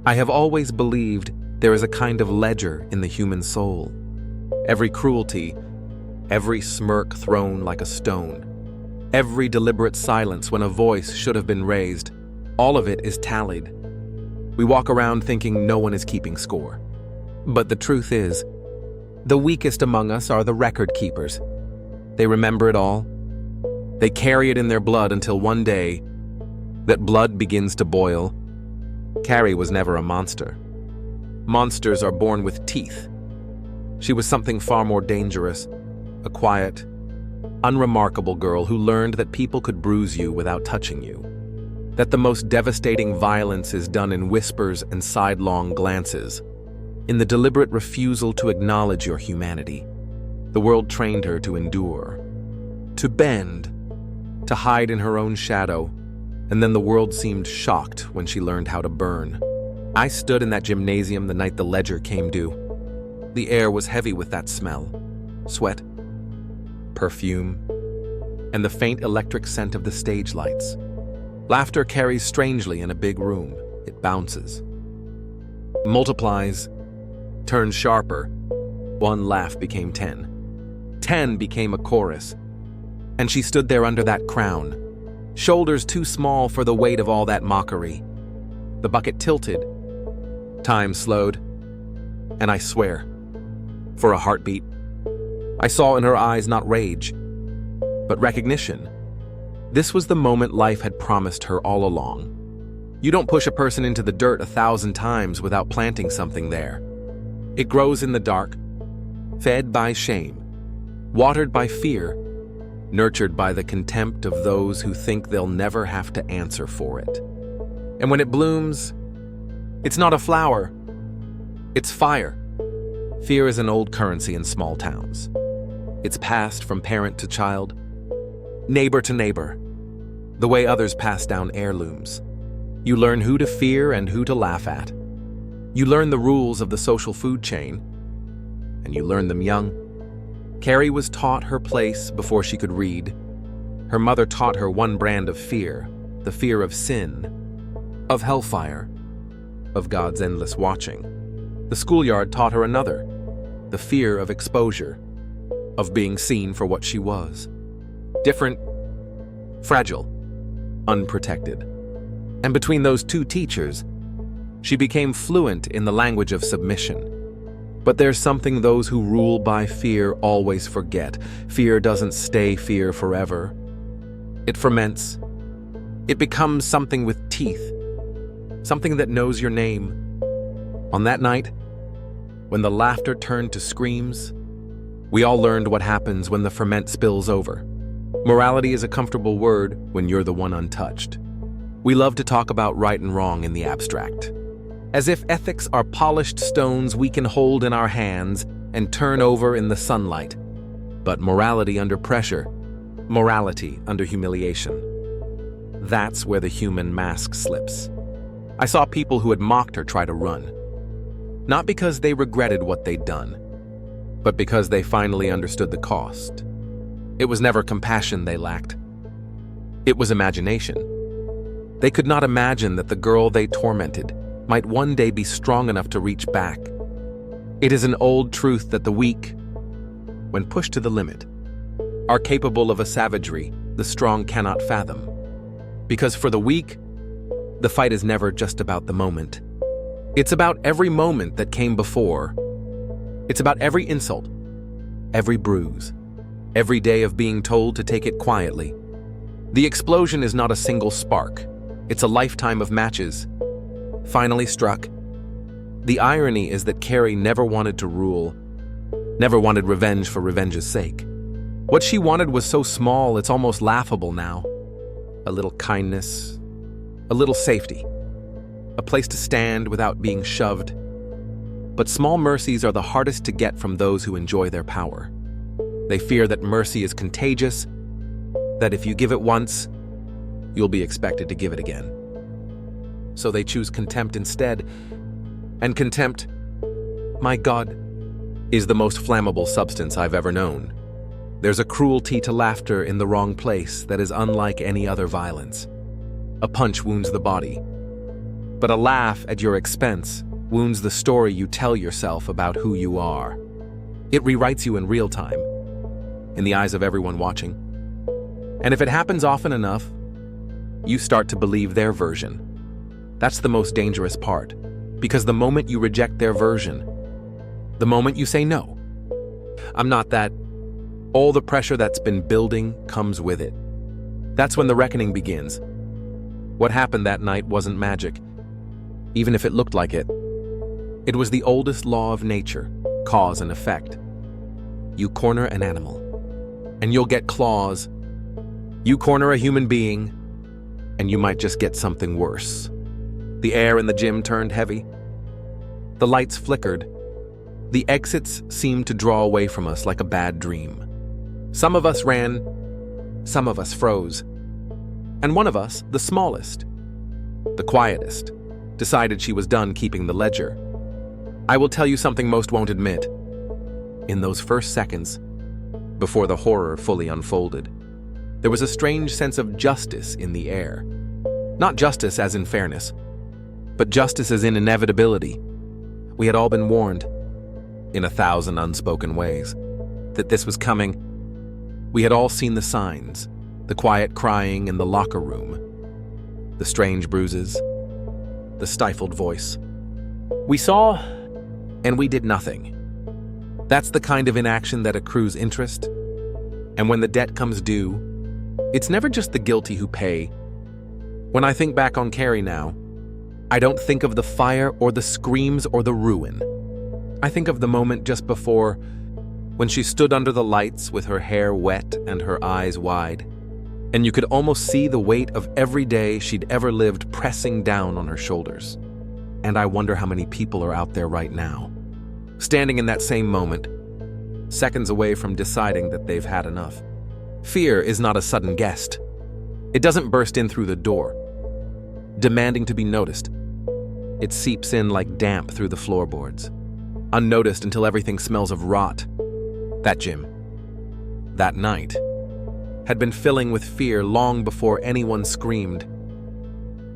I have always believed there is a kind of ledger in the human soul. Every cruelty, every smirk thrown like a stone, every deliberate silence when a voice should have been raised, all of it is tallied. We walk around thinking no one is keeping score. But the truth is, the weakest among us are the record keepers. They remember it all. They carry it in their blood until one day, that blood begins to boil. Carrie was never a monster. Monsters are born with teeth. She was something far more dangerous, a quiet, unremarkable girl who learned that people could bruise you without touching you, that the most devastating violence is done in whispers and sidelong glances, in the deliberate refusal to acknowledge your humanity. The world trained her to endure, to bend, to hide in her own shadow, and then the world seemed shocked when she learned how to burn. I stood in that gymnasium the night the ledger came due. The air was heavy with that smell, sweat, perfume, and the faint electric scent of the stage lights. Laughter carries strangely in a big room. It bounces, multiplies, turns sharper. One laugh became 10. 10 became a chorus. And she stood there under that crown, shoulders too small for the weight of all that mockery. The bucket tilted. Time slowed. And I swear, for a heartbeat, I saw in her eyes not rage, but recognition. This was the moment life had promised her all along. You don't push a person into the dirt 1,000 times without planting something there. It grows in the dark, fed by shame, watered by fear, nurtured by the contempt of those who think they'll never have to answer for it. And when it blooms, it's not a flower, it's fire. Fear is an old currency in small towns. It's passed from parent to child, neighbor to neighbor, the way others pass down heirlooms. You learn who to fear and who to laugh at. You learn the rules of the social food chain, and you learn them young. Carrie was taught her place before she could read. Her mother taught her one brand of fear, the fear of sin, of hellfire, of God's endless watching. The schoolyard taught her another, the fear of exposure, of being seen for what she was. Different, fragile, unprotected. And between those two teachers, she became fluent in the language of submission. But there's something those who rule by fear always forget. Fear doesn't stay fear forever. It ferments. It becomes something with teeth, something that knows your name. On that night, when the laughter turned to screams, we all learned what happens when the ferment spills over. Morality is a comfortable word when you're the one untouched. We love to talk about right and wrong in the abstract, as if ethics are polished stones we can hold in our hands and turn over in the sunlight. But morality under pressure, morality under humiliation, that's where the human mask slips. I saw people who had mocked her try to run, not because they regretted what they'd done, but because they finally understood the cost. It was never compassion they lacked. It was imagination. They could not imagine that the girl they tormented might one day be strong enough to reach back. It is an old truth that the weak, when pushed to the limit, are capable of a savagery the strong cannot fathom. Because for the weak, the fight is never just about the moment. It's about every moment that came before. It's about every insult, every bruise, every day of being told to take it quietly. The explosion is not a single spark. It's a lifetime of matches, finally struck. The irony is that Carrie never wanted to rule, never wanted revenge for revenge's sake. What she wanted was so small it's almost laughable now. A little kindness, a little safety, a place to stand without being shoved. But small mercies are the hardest to get from those who enjoy their power. They fear that mercy is contagious, that if you give it once, you'll be expected to give it again. So they choose contempt instead. And contempt, my God, is the most flammable substance I've ever known. There's a cruelty to laughter in the wrong place that is unlike any other violence. A punch wounds the body, But a laugh at your expense wounds the story you tell yourself about who you are. It rewrites you in real time, in the eyes of everyone watching. And if it happens often enough, you start to believe their version. That's the most dangerous part, because the moment you reject their version, the moment you say no, I'm not that, all the pressure that's been building comes with it. That's when the reckoning begins. What happened that night wasn't magic, even if it looked like it. It was the oldest law of nature, cause and effect. You corner an animal, and you'll get claws. You corner a human being, and you might just get something worse. The air in the gym turned heavy. The lights flickered. The exits seemed to draw away from us like a bad dream. Some of us ran, some of us froze. And one of us, the smallest, the quietest, decided she was done keeping the ledger. I will tell you something most won't admit. In those first seconds, before the horror fully unfolded, there was a strange sense of justice in the air. Not justice as in fairness, but justice as in inevitability. We had all been warned, in 1,000 unspoken ways, that this was coming. We had all seen the signs, the quiet crying in the locker room, the strange bruises, the stifled voice. We saw, and we did nothing. That's the kind of inaction that accrues interest. And when the debt comes due, it's never just the guilty who pay. When I think back on Carrie now, I don't think of the fire or the screams or the ruin. I think of the moment just before, when she stood under the lights with her hair wet and her eyes wide, and you could almost see the weight of every day she'd ever lived pressing down on her shoulders. And I wonder how many people are out there right now, standing in that same moment, seconds away from deciding that they've had enough. Fear is not a sudden guest. It doesn't burst in through the door, demanding to be noticed. It seeps in like damp through the floorboards, unnoticed until everything smells of rot. That gym, that night, had been filling with fear long before anyone screamed.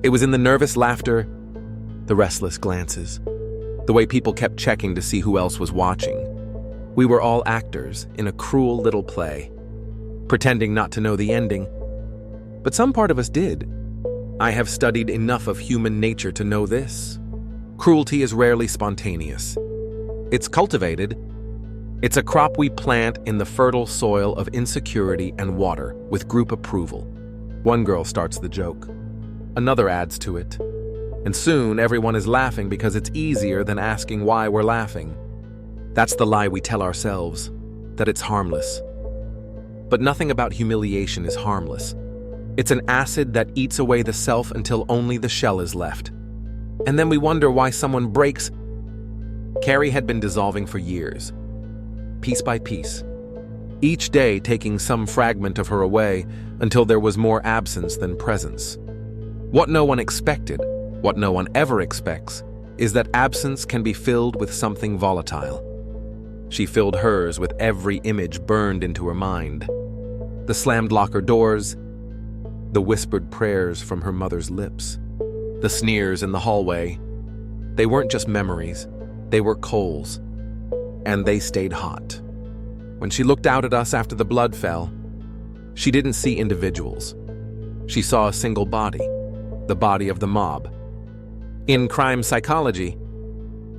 It was in the nervous laughter, the restless glances, the way people kept checking to see who else was watching. We were all actors in a cruel little play, pretending not to know the ending. But some part of us did. I have studied enough of human nature to know this. Cruelty is rarely spontaneous. It's cultivated. It's a crop we plant in the fertile soil of insecurity and water with group approval. One girl starts the joke. Another adds to it. And soon everyone is laughing because it's easier than asking why we're laughing. That's the lie we tell ourselves, that it's harmless. But nothing about humiliation is harmless. It's an acid that eats away the self until only the shell is left. And then we wonder why someone breaks. Carrie had been dissolving for years, piece by piece, each day taking some fragment of her away until there was more absence than presence. What no one expected, what no one ever expects, is that absence can be filled with something volatile. She filled hers with every image burned into her mind. The slammed locker doors, the whispered prayers from her mother's lips, the sneers in the hallway. They weren't just memories, they were coals, and they stayed hot. When she looked out at us after the blood fell, she didn't see individuals. She saw a single body, the body of the mob. In crime psychology,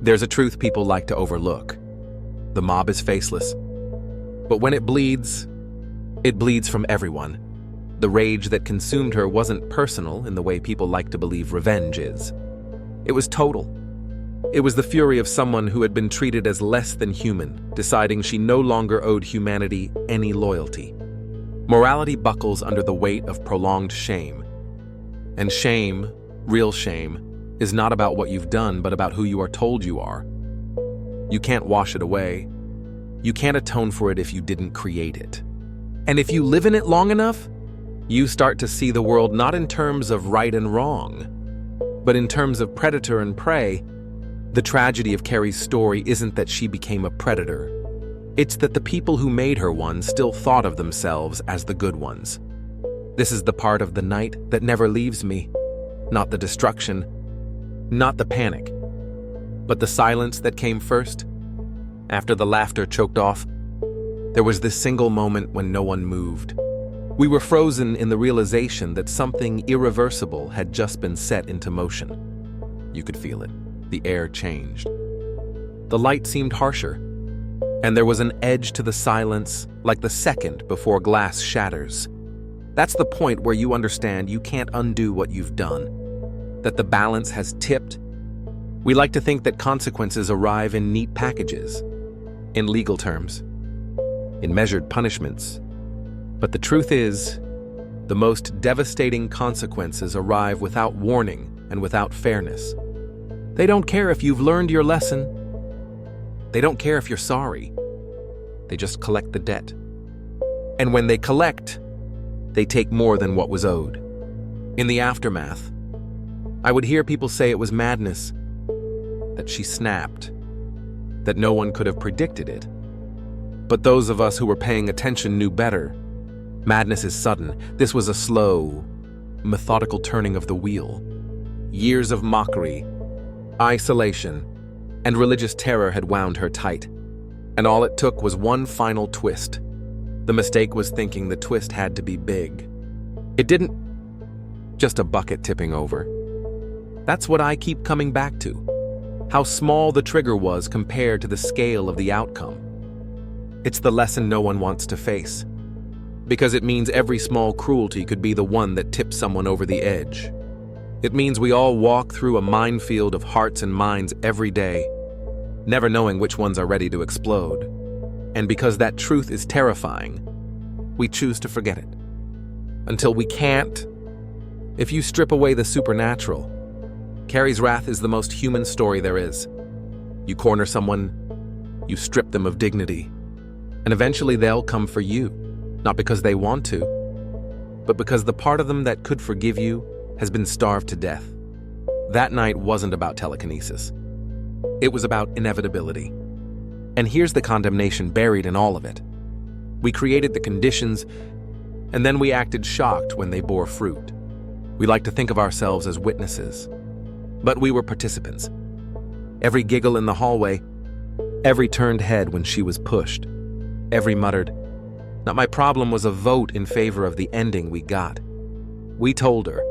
there's a truth people like to overlook. The mob is faceless. But when it bleeds from everyone. The rage that consumed her wasn't personal in the way people like to believe revenge is. It was total. It was the fury of someone who had been treated as less than human, deciding she no longer owed humanity any loyalty. Morality buckles under the weight of prolonged shame. And shame, real shame, is not about what you've done, but about who you are told you are. You can't wash it away. You can't atone for it if you didn't create it. And if you live in it long enough, you start to see the world not in terms of right and wrong, but in terms of predator and prey. The tragedy of Carrie's story isn't that she became a predator. It's that the people who made her one still thought of themselves as the good ones. This is the part of the night that never leaves me. Not the destruction, Not the panic, but the silence that came first. After the laughter choked off, there was this single moment when no one moved. We were frozen in the realization that something irreversible had just been set into motion. You could feel it. The air changed. The light seemed harsher, and there was an edge to the silence, like the second before glass shatters. That's the point where you understand you can't undo what you've done, that the balance has tipped. We like to think that consequences arrive in neat packages, in legal terms, in measured punishments. But the truth is, the most devastating consequences arrive without warning and without fairness. They don't care if you've learned your lesson. They don't care if you're sorry. They just collect the debt. And when they collect, they take more than what was owed. In the aftermath, I would hear people say it was madness, that she snapped, that no one could have predicted it. But those of us who were paying attention knew better. Madness is sudden. This was a slow, methodical turning of the wheel. Years of mockery, isolation, and religious terror had wound her tight. And all it took was one final twist. The mistake was thinking the twist had to be big. It didn't. Just a bucket tipping over. That's what I keep coming back to. How small the trigger was compared to the scale of the outcome. It's the lesson no one wants to face. Because it means every small cruelty could be the one that tips someone over the edge. It means we all walk through a minefield of hearts and minds every day, never knowing which ones are ready to explode. And because that truth is terrifying, we choose to forget it. Until we can't. If you strip away the supernatural, Carrie's wrath is the most human story there is. You corner someone, you strip them of dignity, and eventually they'll come for you. Not because they want to, but because the part of them that could forgive you has been starved to death. That night wasn't about telekinesis. It was about inevitability. And here's the condemnation buried in all of it. We created the conditions, and then we acted shocked when they bore fruit. We like to think of ourselves as witnesses, but we were participants. Every giggle in the hallway, every turned head when she was pushed, every muttered, "Not my problem," was a vote in favor of the ending we got. We told her,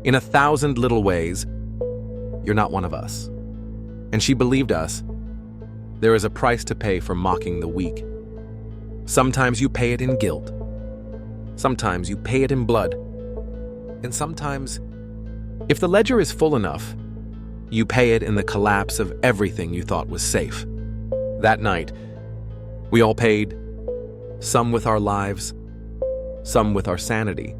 in 1,000 little ways, "You're not one of us." And she believed us. There is a price to pay for mocking the weak. Sometimes you pay it in guilt. Sometimes you pay it in blood. And sometimes, if the ledger is full enough, you pay it in the collapse of everything you thought was safe. That night, we all paid. Some with our lives, some with our sanity.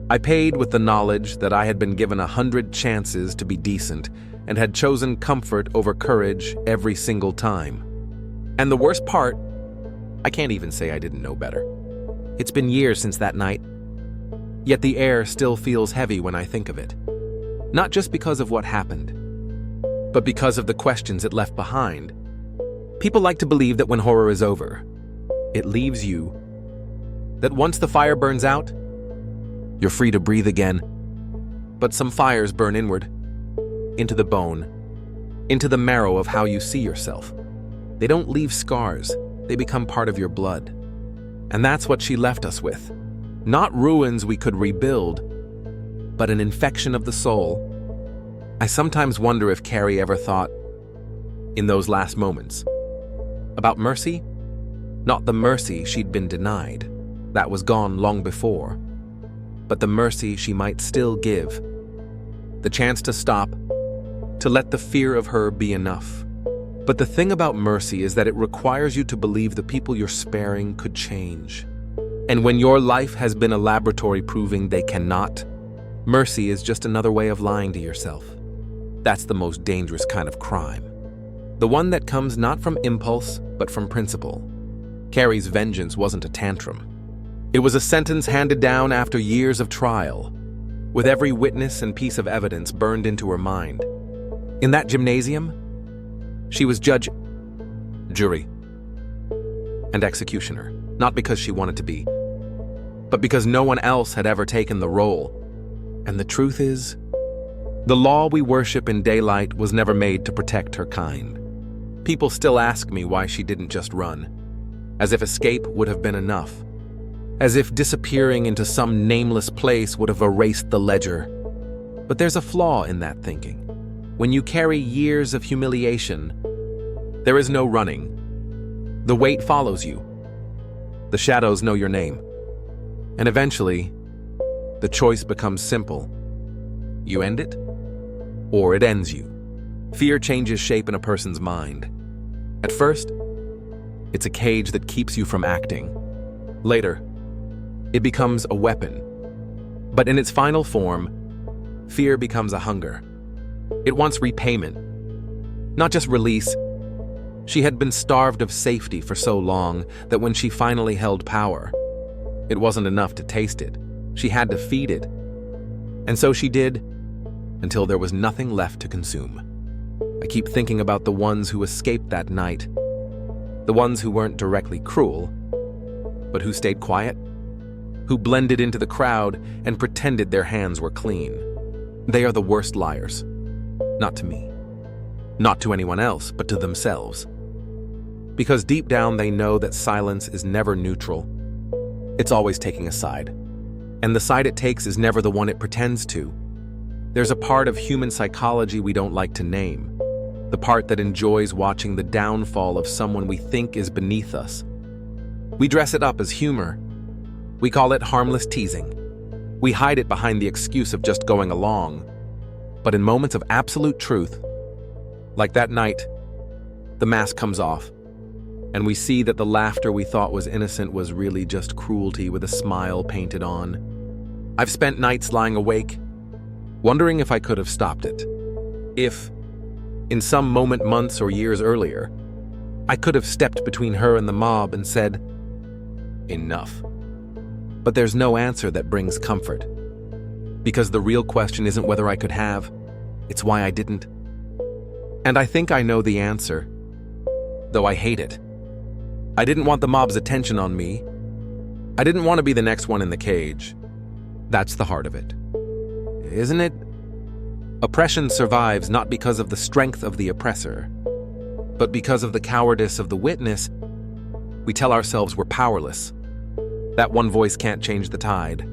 I paid with the knowledge that I had been given 100 chances to be decent and had chosen comfort over courage every single time. And the worst part, I can't even say I didn't know better. It's been years since that night, yet the air still feels heavy when I think of it. Not just because of what happened, but because of the questions it left behind. People like to believe that when horror is over, it leaves you. That once the fire burns out, you're free to breathe again. But some fires burn inward, into the bone, into the marrow of how you see yourself. They don't leave scars, they become part of your blood. And that's what she left us with. Not ruins we could rebuild, but an infection of the soul. I sometimes wonder if Carrie ever thought, in those last moments, about mercy. Not the mercy she'd been denied, that was gone long before, but the mercy she might still give. The chance to stop, to let the fear of her be enough. But the thing about mercy is that it requires you to believe the people you're sparing could change. And when your life has been a laboratory proving they cannot, mercy is just another way of lying to yourself. That's the most dangerous kind of crime. The one that comes not from impulse, but from principle. Carrie's vengeance wasn't a tantrum. It was a sentence handed down after years of trial, with every witness and piece of evidence burned into her mind. In that gymnasium, she was judge, jury, and executioner, not because she wanted to be, but because no one else had ever taken the role. And the truth is, The law we worship in daylight was never made to protect her kind. People still ask me why she didn't just run, as if escape would have been enough, as if disappearing into some nameless place would have erased the ledger. But there's a flaw in that thinking. When you carry years of humiliation, there is no running. The weight follows you. The shadows know your name. And eventually, the choice becomes simple. You end it, or it ends you. Fear changes shape in a person's mind. At first, it's a cage that keeps you from acting. Later, it becomes a weapon. But in its final form, fear becomes a hunger. It wants repayment, not just release. She had been starved of safety for so long that when she finally held power, it wasn't enough to taste it. She had to feed it. And so she did, until there was nothing left to consume. I keep thinking about the ones who escaped that night, the ones who weren't directly cruel, but who stayed quiet, who blended into the crowd and pretended their hands were clean. They are the worst liars. Not to me. Not to anyone else, but to themselves. Because deep down they know that silence is never neutral. It's always taking a side. And the side it takes is never the one it pretends to. There's a part of human psychology we don't like to name. The part that enjoys watching the downfall of someone we think is beneath us. We dress it up as humor. We call it harmless teasing. We hide it behind the excuse of just going along. But in moments of absolute truth, like that night, the mask comes off, and we see that the laughter we thought was innocent was really just cruelty with a smile painted on. I've spent nights lying awake, wondering if I could have stopped it. If, in some moment months or years earlier, I could have stepped between her and the mob and said, "Enough." But there's no answer that brings comfort. Because the real question isn't whether I could have, it's why I didn't. And I think I know the answer, though I hate it. I didn't want the mob's attention on me. I didn't want to be the next one in the cage. That's the heart of it. Isn't it? Oppression survives not because of the strength of the oppressor, but because of the cowardice of the witness. We tell ourselves we're powerless. That one voice can't change the tide.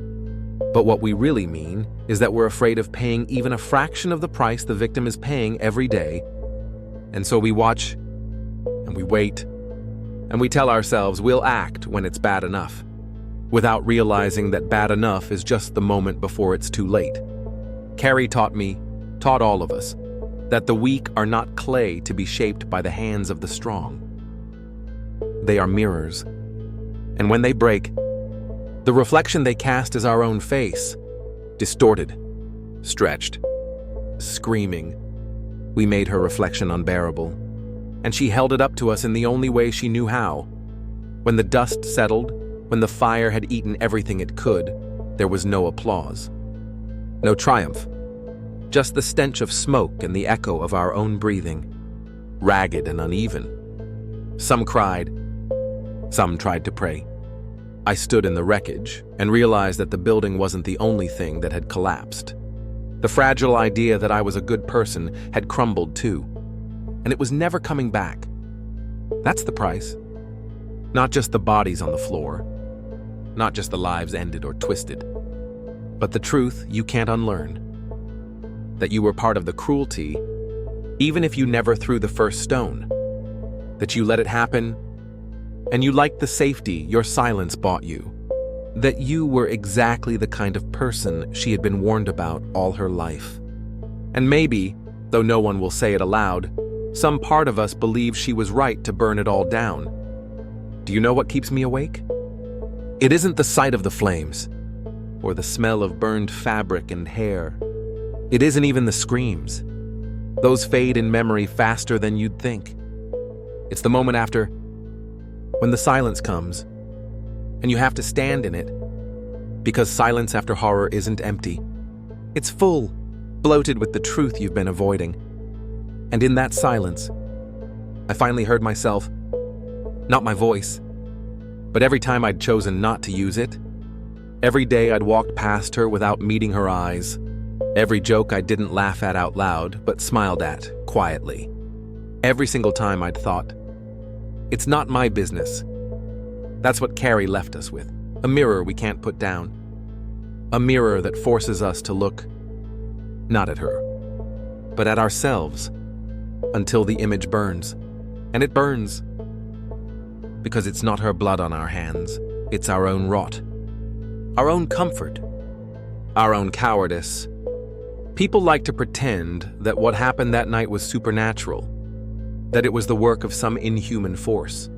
But what we really mean is that we're afraid of paying even a fraction of the price the victim is paying every day. And so we watch, and we wait, and we tell ourselves we'll act when it's bad enough, without realizing that bad enough is just the moment before it's too late. Carrie taught all of us, that the weak are not clay to be shaped by the hands of the strong. They are mirrors, and when they break, the reflection they cast is our own face, distorted, stretched, screaming. We made her reflection unbearable, and she held it up to us in the only way she knew how. When the dust settled, when the fire had eaten everything it could, there was no applause, no triumph, just the stench of smoke and the echo of our own breathing, ragged and uneven. Some cried, some tried to pray. I stood in the wreckage and realized that the building wasn't the only thing that had collapsed. The fragile idea that I was a good person had crumbled too, and it was never coming back. That's the price. Not just the bodies on the floor, not just the lives ended or twisted, but the truth you can't unlearn. That you were part of the cruelty, even if you never threw the first stone. That you let it happen, and you liked the safety your silence bought you. That you were exactly the kind of person she had been warned about all her life. And maybe, though no one will say it aloud, some part of us believes she was right to burn it all down. Do you know what keeps me awake? It isn't the sight of the flames, or the smell of burned fabric and hair. It isn't even the screams. Those fade in memory faster than you'd think. It's the moment after, when the silence comes, and you have to stand in it, because silence after horror isn't empty. It's full, bloated with the truth you've been avoiding. And in that silence, I finally heard myself, not my voice, but every time I'd chosen not to use it, every day I'd walked past her without meeting her eyes, Every joke I didn't laugh at out loud, but smiled at, quietly. Every single time I'd thought, it's not my business. That's what Carrie left us with, a mirror we can't put down. A mirror that forces us to look, not at her, but at ourselves, until the image burns. And it burns because it's not her blood on our hands, it's our own rot, our own comfort, our own cowardice. People like to pretend that what happened that night was supernatural, that it was the work of some inhuman force.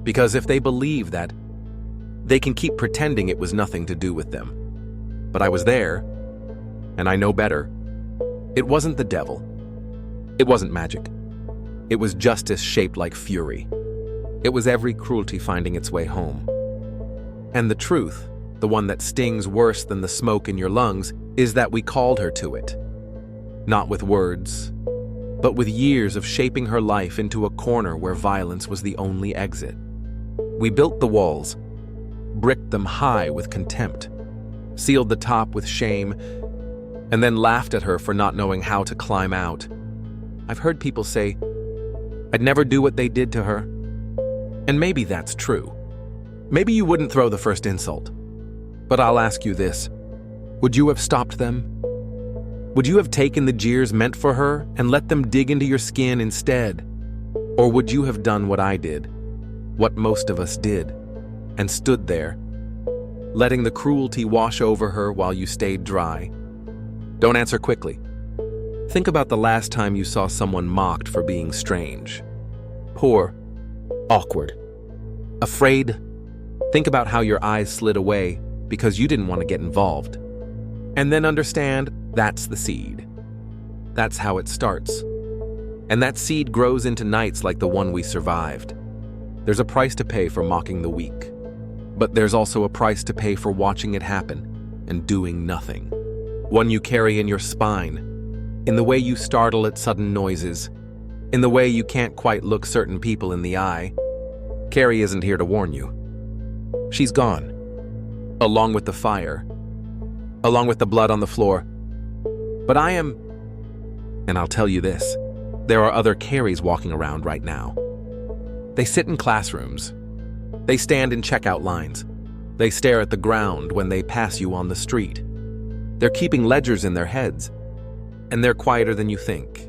Because if they believe that, they can keep pretending it was nothing to do with them. But I was there, and I know better. It wasn't the devil. It wasn't magic. It was justice shaped like fury. It was every cruelty finding its way home. And the truth, the one that stings worse than the smoke in your lungs, is that we called her to it. Not with words, but with years of shaping her life into a corner where violence was the only exit. We built the walls, bricked them high with contempt, sealed the top with shame, and then laughed at her for not knowing how to climb out. I've heard people say, I'd never do what they did to her. And maybe that's true. Maybe you wouldn't throw the first insult. But I'll ask you this. Would you have stopped them? Would you have taken the jeers meant for her and let them dig into your skin instead? Or would you have done what I did, what most of us did, and stood there, letting the cruelty wash over her while you stayed dry? Don't answer quickly. Think about the last time you saw someone mocked for being strange, poor, awkward, afraid. Think about how your eyes slid away because you didn't want to get involved. And then understand that's the seed. That's how it starts. And that seed grows into nights like the one we survived. There's a price to pay for mocking the weak, but there's also a price to pay for watching it happen and doing nothing. One you carry in your spine, in the way you startle at sudden noises, in the way you can't quite look certain people in the eye. Carrie isn't here to warn you. She's gone, along with the fire, along with the blood on the floor. But I am, and I'll tell you this, there are other Carries walking around right now. They sit in classrooms. They stand in checkout lines. They stare at the ground when they pass you on the street. They're keeping ledgers in their heads, and they're quieter than you think.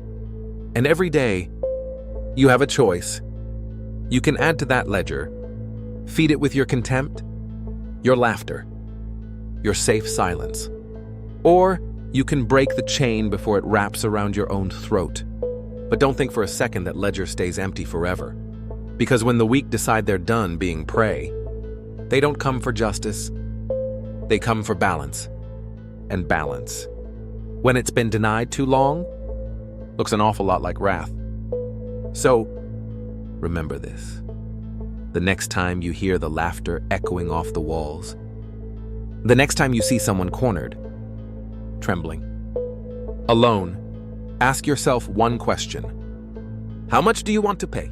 And every day, you have a choice. You can add to that ledger, feed it with your contempt, your laughter, your safe silence. Or you can break the chain before it wraps around your own throat. But don't think for a second that ledger stays empty forever. Because when the weak decide they're done being prey, they don't come for justice. They come for balance. And balance, when it's been denied too long, looks an awful lot like wrath. So, remember this. The next time you hear the laughter echoing off the walls, the next time you see someone cornered, trembling, alone, ask yourself one question. How much do you want to pay?